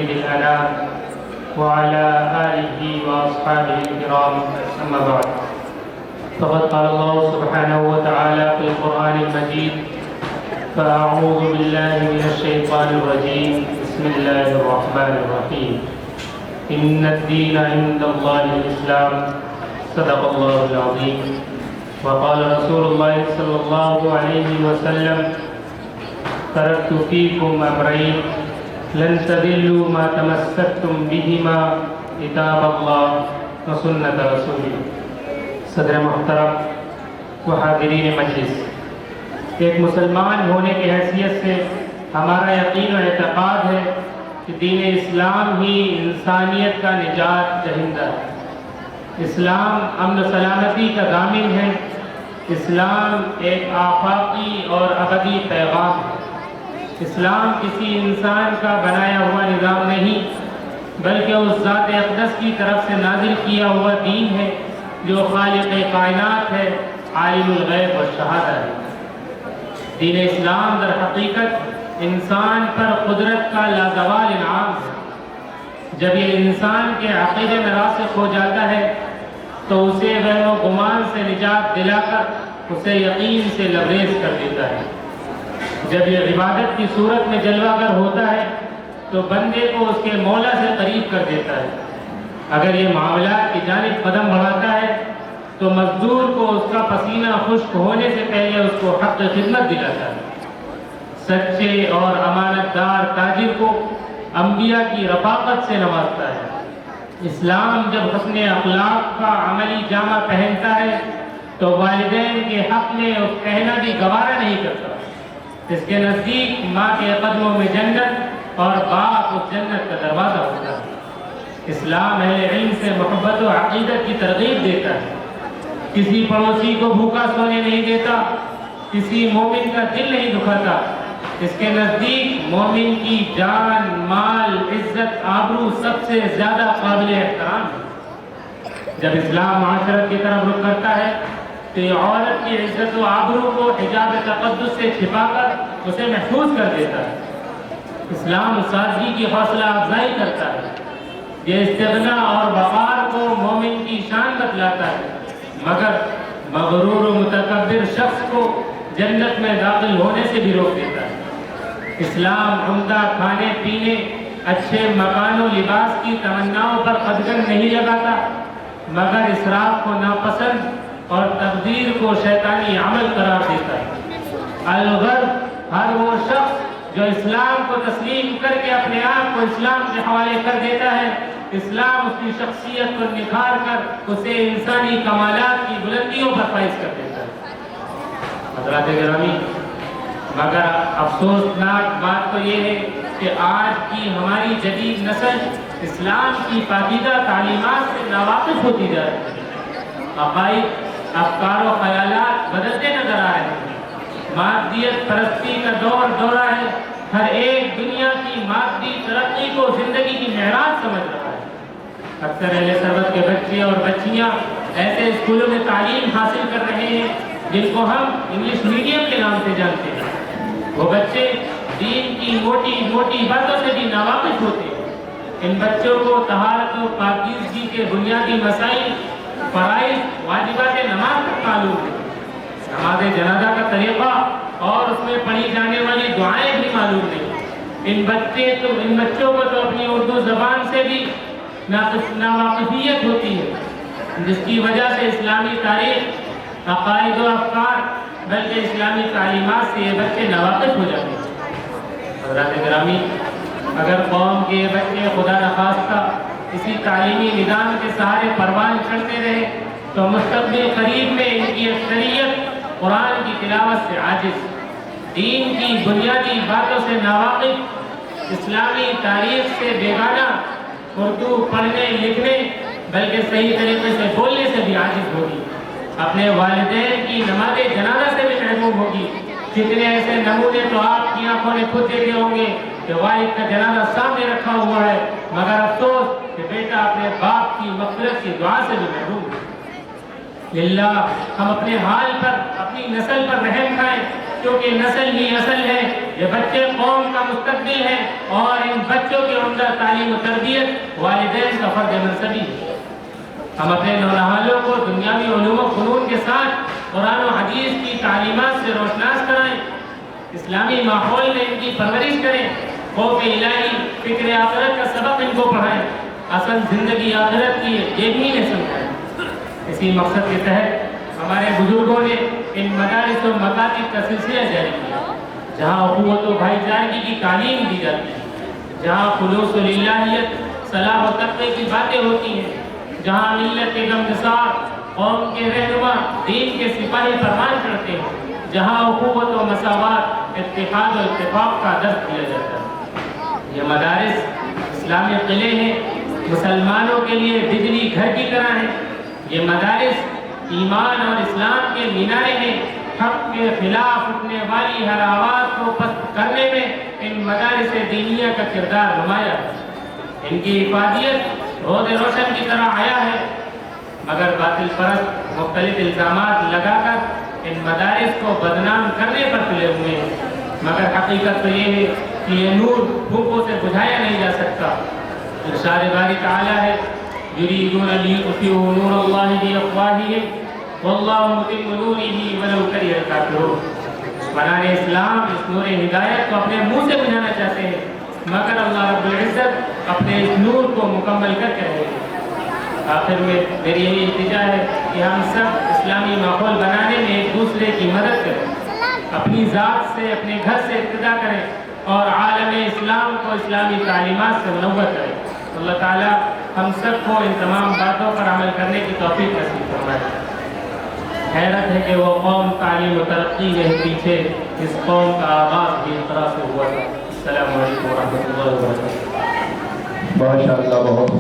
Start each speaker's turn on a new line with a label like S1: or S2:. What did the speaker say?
S1: سيد الأنام وعلى آله وأصحابه الكرام، أما بعد، فقد قال الله سبحانه وتعالى في القرآن المجيد: فأعوذ بالله من الشيطان الرجيم، بسم الله الرحمن الرحيم، إن الدين عند الله الإسلام، صدق الله العظيم. وقال رسول الله صلى الله عليه وسلم: تركت فيكم أمرين لن تضلوا ما تمسكتم بهما، كتاب الله وسنة رسوله. صدر محترم و حاضرین مجلس، ایک مسلمان ہونے کی حیثیت سے ہمارا یقین و اعتقاد ہے کہ دین اسلام ہی انسانیت کا نجات دہندہ ہے. اسلام امن و سلامتی کا ضامن ہے. اسلام ایک آفاقی اور ابدی پیغام ہے. اسلام کسی انسان کا بنایا ہوا نظام نہیں، بلکہ اس ذات اقدس کی طرف سے نازل کیا ہوا دین ہے جو خالق کائنات ہے، عالم الغیب والشہادہ ہے. دین اسلام در حقیقت انسان پر قدرت کا لازوال انعام ہے. جب یہ انسان کے عقیدے میں راسخ ہو جاتا ہے تو اسے وہم و گمان سے نجات دلا کر اسے یقین سے لبریز کر دیتا ہے. جب یہ عبادت کی صورت میں جلوہ گر ہوتا ہے تو بندے کو اس کے مولا سے قریب کر دیتا ہے. اگر یہ معاملات کی جانب قدم بڑھاتا ہے تو مزدور کو اس کا پسینہ خشک ہونے سے پہلے اس کو حق خدمت دلاتا ہے. سچے اور امانت دار تاجر کو انبیاء کی رفاقت سے نوازتا ہے. اسلام جب حسن اخلاق کا عملی جامہ پہنتا ہے تو والدین کے حق میں اس کہنا بھی گوارا نہیں کرتا. اس کے نزدیک ماں کے قدموں میں جنت اور باپ اس جنت کا دروازہ ہوتا ہے. اسلام اہل علم سے محبت و عقیدت کی ترغیب دیتا ہے. کسی پڑوسی کو بھوکا سونے نہیں دیتا، کسی مومن کا دل نہیں دکھاتا. اس کے نزدیک مومن کی جان، مال، عزت، آبرو سب سے زیادہ قابل احترام ہے. جب اسلام معاشرت کی طرف رخ کرتا ہے تو یہ عورت کی عزت و آبرو کو حجاب تقدس سے چھپا کر اسے محفوظ کر دیتا ہے. اسلام سادگی کی حوصلہ افزائی کرتا ہے. یہ استغنا اور وقار کو مومن کی شان بتلاتا ہے، مگر مغرور و متکبر شخص کو جنت میں داخل ہونے سے بھی روک دیتا ہے. اسلام عمدہ کھانے پینے، اچھے مکان و لباس کی تمناؤں پر قدغن نہیں لگاتا، مگر اسراف کو ناپسند اور تقدیر کو شیطانی عمل قرار دیتا ہے. الغرب ہر وہ شخص جو اسلام کو تسلیم کر کے اپنے آپ کو اسلام کے حوالے کر دیتا ہے، اسلام اس کی شخصیت کو نکھار کر اسے انسانی کمالات کی بلندیوں پر فائز کر دیتا ہے. حضرات گرامی، مگر افسوسناک بات تو یہ ہے کہ آج کی ہماری جدید نسل اسلام کی پاکیزہ تعلیمات سے ناواقف ہوتی جا رہی ہے. عقائد، افکار و خیالات بدلتے نظر آ رہے ہیں. مادیت پرستی کا دورہ ہے. ہر ایک دنیا کی مادی ترقی کو زندگی کی معراج سمجھ رہا ہے. اکثر اہل ثروت کے بچے اور بچیاں ایسے اسکولوں میں تعلیم حاصل کر رہے ہیں جن کو ہم انگلش میڈیم کے نام سے جانتے ہیں. وہ بچے دین کی موٹی موٹی باتوں سے بھی ناواقف ہوتے ہیں. ان بچوں کو طہارت و پاکیزگی کے بنیادی مسائل، فرائض، واجبات نماز تک معلوم ہے. نماز جنازہ کا طریقہ اور اس میں پڑھی جانے والی دعائیں بھی معلوم نہیں. ان بچوں کو تو اپنی اردو زبان سے بھی ناواقفیت ہوتی ہے، جس کی وجہ سے اسلامی تاریخ، عقائد و افکار بلکہ اسلامی تعلیمات سے یہ بچے ناواقف ہو جاتے ہیں. حضرات گرامی، اگر قوم کے یہ بچے خدا نخواستہ اسی تعلیمی نظام کے سہارے پروان چڑھتے رہے تو مستقبل قریب میں ان کی اکثریت قرآن کی تلاوت سے عاجز، دین کی بنیادی باتوں سے ناواقف، اسلامی تاریخ سے بیگانہ، اردو پڑھنے لکھنے بلکہ صحیح طریقے سے بولنے سے بھی عاجز ہوگی. اپنے والدین کی نماز جنازہ سے بھی محروم ہوگی. کتنے ایسے نمونے تو آپ کی آنکھوں نے خود دیکھے ہوں گے کہ والد کا جنازہ سامنے رکھا ہوا ہے، مگر افسوس کہ بیٹا اپنے باپ کی مغفرت کی دعا سے بھی محروم ہے. للہ ہم اپنے حال پر، اپنی نسل پر رحم کھائیں، کیونکہ نسل ہی اصل ہے. یہ بچے قوم کا مستقبل ہیں اور ان بچوں کے اندر تعلیم و تربیت والدین کا فرض منصبی ہے۔ ہم اپنے نونہالوں کو دنیاوی علوم و فنون کے ساتھ قرآن و حدیث کی تعلیمات سے روشناس کرائیں، اسلامی ماحول میں ان کی پرورش کریں، خوف الہی، فکر آخرت کا سبق ان کو پڑھائیں، اصل زندگی آخرت کی ہے یہ بھی انہیں سمجھائیں۔ اسی مقصد کے تحت ہمارے بزرگوں نے ان مدارس و مکاتب کا سلسلہ جاری کیا، جہاں اخوت و بھائی چارگی کی تعلیم دی جاتی ہے، جہاں خلوص و للہیت، صلاح و تقوی کی باتیں ہوتی ہیں، جہاں ملت کے غمگسار، قوم کے رہنما، دین کے سپاہی فرمان کرتے ہیں، جہاں اخوت و مساوات، اتحاد و اتفاق کا درس دیا جاتا ہے۔ یہ مدارس اسلامی قلعے ہیں، مسلمانوں کے لیے بجلی گھر کی طرح ہیں۔ یہ مدارس ایمان اور اسلام کے مینارے ہیں۔ حق کے خلاف اٹھنے والی ہر آواز کو پست کرنے میں ان مدارس دینیہ کا کردار نمایاں ہے۔ ان کی حفاظت روز روشن کی طرح آیا ہے، مگر باطل پرست مختلف الزامات لگا کر ان مدارس کو بدنام کرنے پر تلے ہوئے ہیں، مگر حقیقت تو یہ ہے کہ یہ نور پھونکوں سے بجھایا نہیں جا سکتا۔ ارشاد باری تعالیٰ ہے یریدون لیطفئوا نور اللہ بافواہہم واللہ متم نورہ ولو کرہ الکافرون۔ بنان اسلام اس نور ہدایت کو اپنے منہ سے بجھانا چاہتے ہیں، مگر اللہ رب العزت اپنے اس نور کو مکمل کر کے رہے گا۔ آخر میں میری یہی التجا ہے کہ ہم سب اسلامی ماحول بنانے میں ایک دوسرے کی مدد کریں، اپنی ذات سے، اپنے گھر سے ابتدا کریں اور عالم اسلام کو اسلامی تعلیمات سے منور کریں۔ اللہ تعالیٰ ہم سب کو ان تمام باتوں پر عمل کرنے کی توفیق نصیب فرمائے۔ حیرت ہے کہ وہ قوم تعلیم و ترقی کے پیچھے اس قوم کا آغاز بھی اس طرح سے ہوا تھا۔ السلام علیکم ورحمۃ اللہ وبرکاتہ۔
S2: ماشاء اللہ، بہت